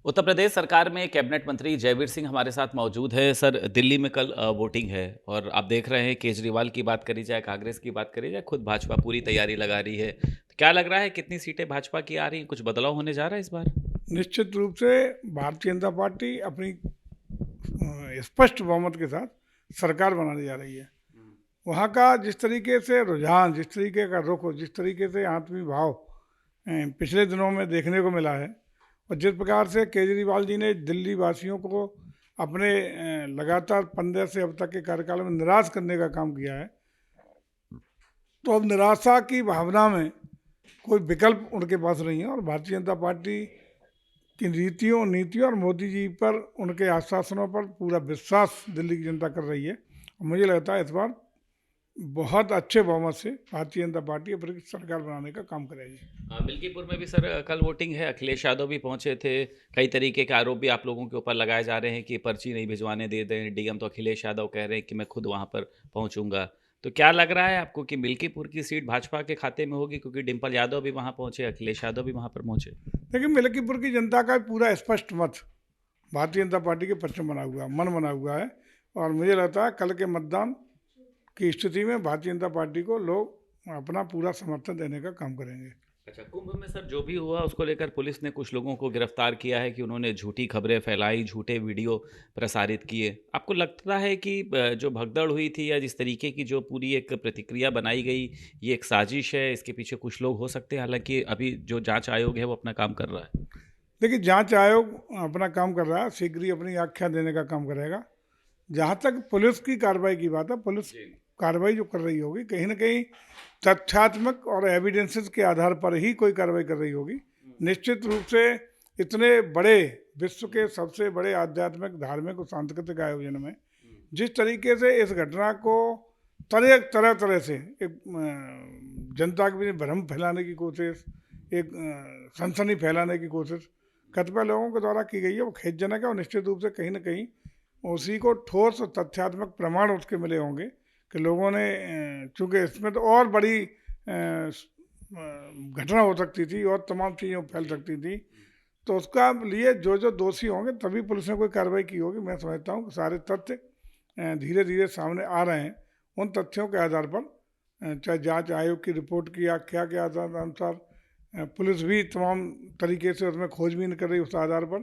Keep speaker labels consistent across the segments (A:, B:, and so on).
A: उत्तर प्रदेश सरकार में कैबिनेट मंत्री जयवीर सिंह हमारे साथ मौजूद है। सर, दिल्ली में कल वोटिंग है और आप देख रहे हैं केजरीवाल की बात करी जाए, कांग्रेस की बात करी जाए, खुद भाजपा पूरी तैयारी लगा रही है। तो क्या लग रहा है कितनी सीटें भाजपा की आ रही हैं? कुछ बदलाव होने जा रहा है इस बार?
B: निश्चित रूप से भारतीय जनता पार्टी अपनी स्पष्ट बहुमत के साथ सरकार बनाने जा रही है। वहाँ का जिस तरीके से रुझान, जिस तरीके का रुख, जिस तरीके से आत्मीय भाव पिछले दिनों में देखने को मिला है, और जिस प्रकार से केजरीवाल जी ने दिल्ली वासियों को अपने लगातार 15 से अब तक के कार्यकाल में निराश करने का काम किया है, तो अब निराशा की भावना में कोई विकल्प उनके पास नहीं है। और भारतीय जनता पार्टी की नीतियों और मोदी जी पर, उनके आश्वासनों पर पूरा विश्वास दिल्ली की जनता कर रही है। और मुझे लगता है इस बार बहुत अच्छे बहुमत से भारतीय जनता पार्टी अपनी सरकार बनाने का काम करेगी।
A: मिल्कीपुर में भी सर कल वोटिंग है। अखिलेश यादव भी पहुंचे थे। कई तरीके के आरोप भी आप लोगों के ऊपर लगाए जा रहे हैं कि पर्ची नहीं भिजवाने दे दें। डीएम तो अखिलेश यादव कह रहे हैं कि मैं खुद वहां पर पहुंचूंगा। तो क्या लग रहा है आपको कि मिल्कीपुर की सीट भाजपा के खाते में होगी, क्योंकि डिम्पल यादव भी वहां पहुंचे, अखिलेश यादव भी वहां पर पहुंचे?
B: देखिए, मिल्कीपुर की जनता का पूरा स्पष्ट मत भारतीय जनता पार्टी के पक्ष में बना हुआ, मन बना हुआ है। और मुझे लगता है कल के मतदान की स्थिति में भारतीय जनता पार्टी को लोग अपना पूरा समर्थन देने का काम करेंगे।
A: अच्छा, कुंभ में सर जो भी हुआ उसको लेकर पुलिस ने कुछ लोगों को गिरफ्तार किया है कि उन्होंने झूठी खबरें फैलाई, झूठे वीडियो प्रसारित किए। आपको लगता है कि जो भगदड़ हुई थी या जिस तरीके की जो पूरी एक प्रतिक्रिया बनाई गई, ये एक साजिश है, इसके पीछे कुछ लोग हो सकते हैं? हालांकि अभी जो जांच आयोग है वो अपना काम कर रहा है।
B: देखिए, जांच आयोग अपना काम कर रहा है, शीघ्र ही अपनी आख्या देने का काम करेगा। जहाँ तक पुलिस की कार्रवाई की बात है, पुलिस
A: जी।
B: कार्रवाई जो कर रही होगी, कहीं ना कहीं तथ्यात्मक और एविडेंसेस के आधार पर ही कोई कार्रवाई कर रही होगी। निश्चित रूप से इतने बड़े, विश्व के सबसे बड़े आध्यात्मिक, धार्मिक और सांस्कृतिक आयोजन में जिस तरीके से इस घटना को तरह तरह तरह से एक जनता के बीच भ्रम फैलाने की कोशिश, एक सनसनी फैलाने की कोशिश कतिपय लोगों के द्वारा की गई है, वो खेदजनक है। और निश्चित रूप से कहीं ना कहीं उसी को ठोस और तथ्यात्मक प्रमाण उसके मिले होंगे कि लोगों ने, चूंकि इसमें तो और बड़ी घटना हो सकती थी और तमाम चीज़ें फैल सकती थी, तो उसका लिए जो जो दोषी होंगे तभी पुलिस ने कोई कार्रवाई की होगी। मैं समझता हूँ कि सारे तथ्य धीरे धीरे सामने आ रहे हैं। उन तथ्यों के आधार पर, चाहे जांच आयोग की रिपोर्ट की व्याख्या के आधार अनुसार, पुलिस भी तमाम तरीके से उसमें खोजबीन कर रही है। उस आधार पर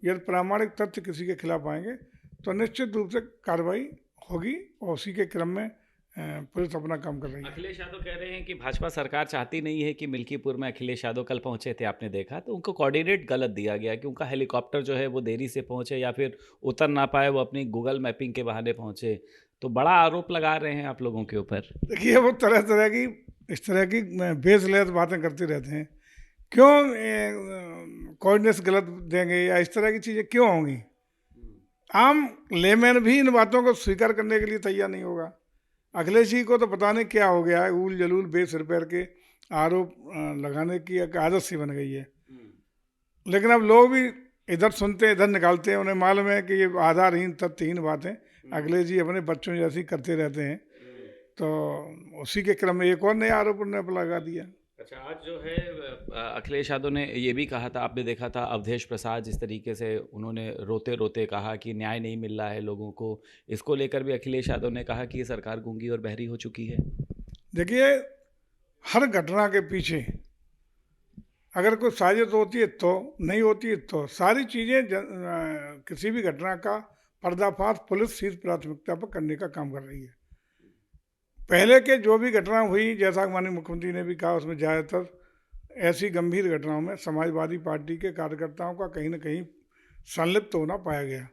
B: यदि प्रामाणिक तथ्य किसी के खिलाफ आएंगे तो निश्चित रूप से कार्रवाई होगी, और उसी के क्रम में पुलिस अपना काम कर रही है।
A: अखिलेश यादव कह रहे हैं कि भाजपा सरकार चाहती नहीं है कि मिल्कीपुर में, अखिलेश यादव कल पहुंचे थे, आपने देखा, तो उनको कोऑर्डिनेट गलत दिया गया कि उनका हेलीकॉप्टर जो है वो देरी से पहुंचे या फिर उतर ना पाए, वो अपनी गूगल मैपिंग के बहाने पहुंचे। तो बड़ा आरोप लगा रहे हैं आप लोगों के ऊपर।
B: देखिए, वो तरह तरह की, इस तरह की बेसलेस बातें करते रहते हैं। क्यों कोऑर्डिनेट्स गलत देंगे या इस तरह की चीज़ें क्यों होंगी? आम लेमैन भी इन बातों को स्वीकार करने के लिए तैयार नहीं होगा। अखिलेश जी को तो पता नहीं क्या हो गया है, ऊल जलूल बेसिर पैर के आरोप लगाने की एक आदत सी बन गई है। लेकिन अब लोग भी इधर सुनते हैं, इधर निकालते हैं। उन्हें मालूम है कि ये आधारहीन, तथ्यहीन बातें अखिलेश जी अपने बच्चों जैसी करते रहते हैं। तो उसी के क्रम में एक और नया आरोप उन्होंने लगा दिया।
A: अच्छा, आज जो है अखिलेश यादव ने ये भी कहा था, आपने देखा था अवधेश प्रसाद जिस तरीके से उन्होंने रोते रोते कहा कि न्याय नहीं मिल रहा है लोगों को। इसको लेकर भी अखिलेश यादव ने कहा कि ये सरकार गूंगी और बहरी हो चुकी है।
B: देखिए, हर घटना के पीछे अगर कोई साजिश होती है तो, नहीं होती है तो, सारी चीज़ें किसी भी घटना का पर्दाफाश पुलिस शीर्ष प्राथमिकता पर करने का काम कर रही है। पहले के जो भी घटना हुई, जैसा माननीय मुख्यमंत्री ने भी कहा, उसमें ज़्यादातर ऐसी गंभीर घटनाओं में समाजवादी पार्टी के कार्यकर्ताओं का कहीं ना कहीं संलिप्त होना पाया गया।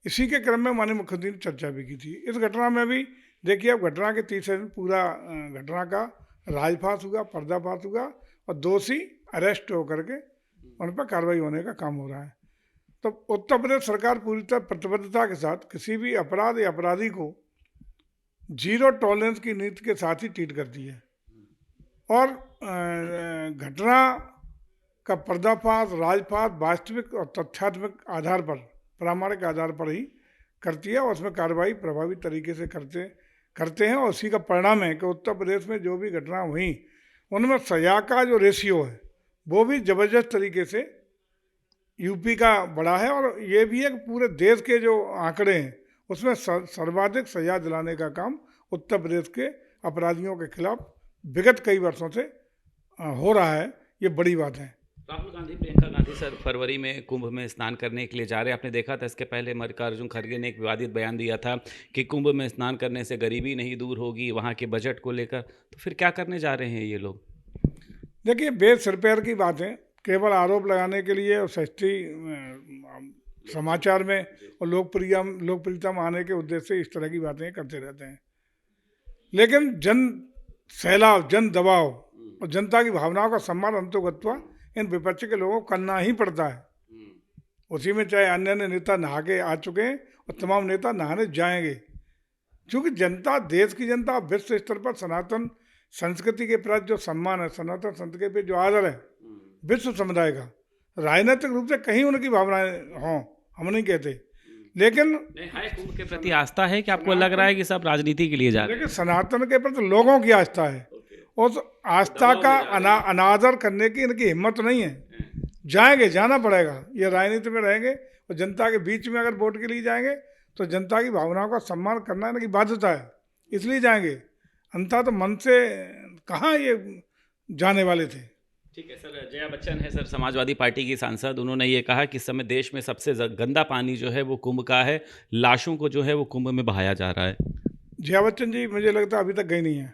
B: इसी के क्रम में माननीय मुख्यमंत्री ने चर्चा भी की थी। इस घटना में भी देखिए, अब घटना के तीसरे दिन पूरा घटना का राजफाश हुआ, पर्दाफाश हुआ, और दोषी अरेस्ट होकर के उन पर कार्रवाई होने का काम हो रहा है। तो उत्तर प्रदेश सरकार पूरी तरह प्रतिबद्धता के साथ किसी भी अपराध या अपराधी को जीरो टॉलरेंस की नीति के साथ ही ट्रीट करती है, और घटना का पर्दाफाश, राजफाश वास्तविक और तथ्यात्मक आधार पर, प्रामाणिक आधार पर ही करती है, और उसमें कार्रवाई प्रभावी तरीके से करते हैं। और उसी का परिणाम है कि उत्तर प्रदेश में जो भी घटना हुई उनमें सजा का जो रेशियो है वो भी ज़बरदस्त तरीके से यूपी का बड़ा है, और ये भी है कि पूरे देश के जो आंकड़े हैं उसमें सर्वाधिक सजा दिलाने का काम उत्तर प्रदेश के अपराधियों के खिलाफ विगत कई वर्षों से हो रहा है। ये बड़ी बात है।
A: राहुल गांधी, प्रियंका गांधी सर फरवरी में कुंभ में स्नान करने के लिए जा रहे हैं। आपने देखा था इसके पहले मल्लिकार्जुन खड़गे ने एक विवादित बयान दिया था कि कुंभ में स्नान करने से गरीबी नहीं दूर होगी, वहाँ के बजट को लेकर। तो फिर क्या करने जा रहे हैं ये लोग?
B: देखिए, बेसिर-पैर की बातें केवल आरोप लगाने के लिए और सस्ती समाचार में और लोकप्रियता में आने के उद्देश्य से इस तरह की बातें करते रहते हैं। लेकिन जन सैलाब, जन दबाव और जनता की भावनाओं का सम्मान अंतोगत्वा इन विपक्ष के लोगों को करना ही पड़ता है। उसी में चाहे अन्य नेता नहा के आ चुके हैं और तमाम नेता नहाने जाएंगे, क्योंकि जनता, देश की जनता विश्व स्तर पर सनातन संस्कृति के प्रति जो सम्मान है, सनातन संस्कृति के प्रति जो आदर है विश्व समुदाय का, राजनीतिक रूप से कहीं उनकी भावनाएं हों, हम नहीं कहते, लेकिन
A: है कुंभ के प्रति आस्था है कि आपको लग रहा है कि सब राजनीति के लिए जा रहे हैं?
B: लेकिन सनातन के प्रति लोगों की आस्था है, उस आस्था का अनादर करने की इनकी हिम्मत नहीं है। जाएंगे, जाना पड़ेगा, ये राजनीति में रहेंगे और जनता के बीच में अगर वोट के लिए जाएंगे तो जनता की भावनाओं का सम्मान करना इनकी बाध्यता है, इसलिए जाएंगे। अन्यथा तो मन से कहाँ ये जाने वाले थे।
A: ठीक है सर। जया बच्चन है सर, समाजवादी पार्टी की सांसद, उन्होंने ये कहा कि इस समय देश में सबसे गंदा पानी जो है वो कुंभ का है, लाशों को जो है वो कुंभ में बहाया जा रहा है।
B: जया बच्चन जी मुझे लगता है अभी तक गई नहीं है,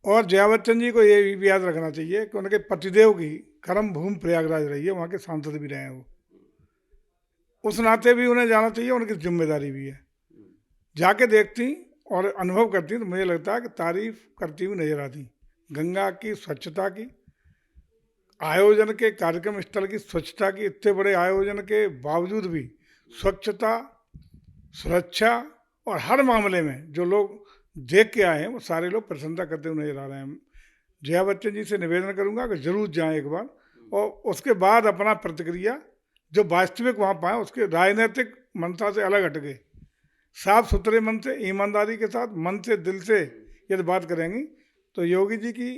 B: और जया बच्चन जी को ये भी याद रखना चाहिए कि उनके पतिदेव की कर्म भूमि प्रयागराज रही है, वहाँ के सांसद भी रहे हैं वो, उस नाते भी उन्हें जाना चाहिए, उनकी जिम्मेदारी भी है। जाके देखती और अनुभव करती तो मुझे लगता है कि तारीफ करती हुई नजर आती। गंगा की स्वच्छता की, आयोजन के कार्यक्रम स्थल की स्वच्छता की, इतने बड़े आयोजन के बावजूद भी स्वच्छता, सुरक्षा और हर मामले में जो लोग देख के आए हैं वो सारे लोग प्रशंसा करते हुए नजर आ रहे हैं। जया बच्चन जी से निवेदन करूंगा कि जरूर जाएं एक बार, और उसके बाद अपना प्रतिक्रिया जो वास्तविक वहाँ पाए, उसके राजनीतिक मंशा से अलग हट गए, साफ सुथरे मन से, ईमानदारी के साथ, मन से, दिल से यदि बात करेंगी तो योगी जी की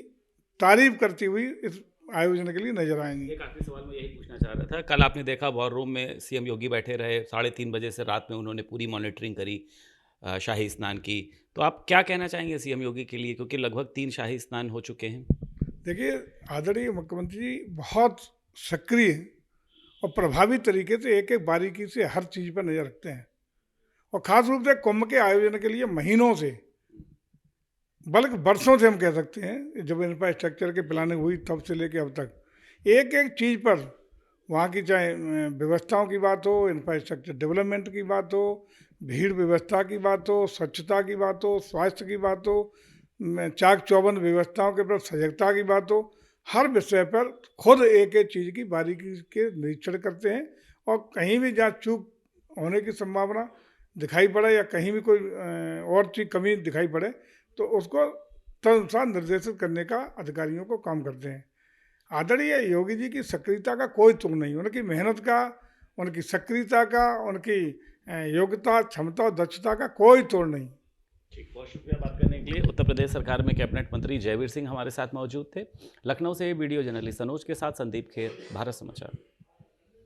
B: तारीफ करती हुई इस आयोजन के लिए नजर आएंगी।
A: एक आखिरी सवाल मैं यही पूछना चाह रहा था, कल आपने देखा वॉर रूम में सीएम योगी बैठे रहे, 3:30 बजे से रात में उन्होंने पूरी मॉनिटरिंग करी शाही स्नान की। तो आप क्या कहना चाहेंगे सीएम योगी के लिए, क्योंकि लगभग 3 शाही स्नान हो चुके हैं?
B: देखिए, आदरणीय मुख्यमंत्री जी बहुत सक्रिय और प्रभावी तरीके से एक एक बारीकी से हर चीज़ पर नज़र रखते हैं, और ख़ास रूप से कुंभ के आयोजन के लिए महीनों से, बल्कि वर्षों से हम कह सकते हैं, जब इंफ्रास्ट्रक्चर की प्लानिंग हुई तब से लेकर अब तक एक एक चीज़ पर, वहाँ की चाहे व्यवस्थाओं की बात हो, इंफ्रास्ट्रक्चर डेवलपमेंट की बात हो, भीड़ व्यवस्था की बात हो, स्वच्छता की बात हो, स्वास्थ्य की बात हो, चाक चौबंद व्यवस्थाओं के प्रति सजगता की बात हो, हर विषय पर खुद एक एक चीज़ की बारीकी के निरीक्षण करते हैं, और कहीं भी जहाँ चूक होने की संभावना दिखाई पड़े या कहीं भी कोई और चीज़ कमी दिखाई पड़े तो उसको तदनुसार निर्देशित करने का अधिकारियों को काम करते हैं। आदरणीय योगी जी की सक्रियता का कोई तुक नहीं, उनकी मेहनत का, उनकी सक्रियता का, उनकी योग्यता, क्षमता और दक्षता का कोई तोड़ नहीं।
A: ठीक, बहुत शुक्रिया बात करने के लिए। उत्तर प्रदेश सरकार में कैबिनेट मंत्री जयवीर सिंह हमारे साथ मौजूद थे। लखनऊ से वीडियो जर्नलिस्ट सनोज के साथ संदीप खेर, भारत समाचार।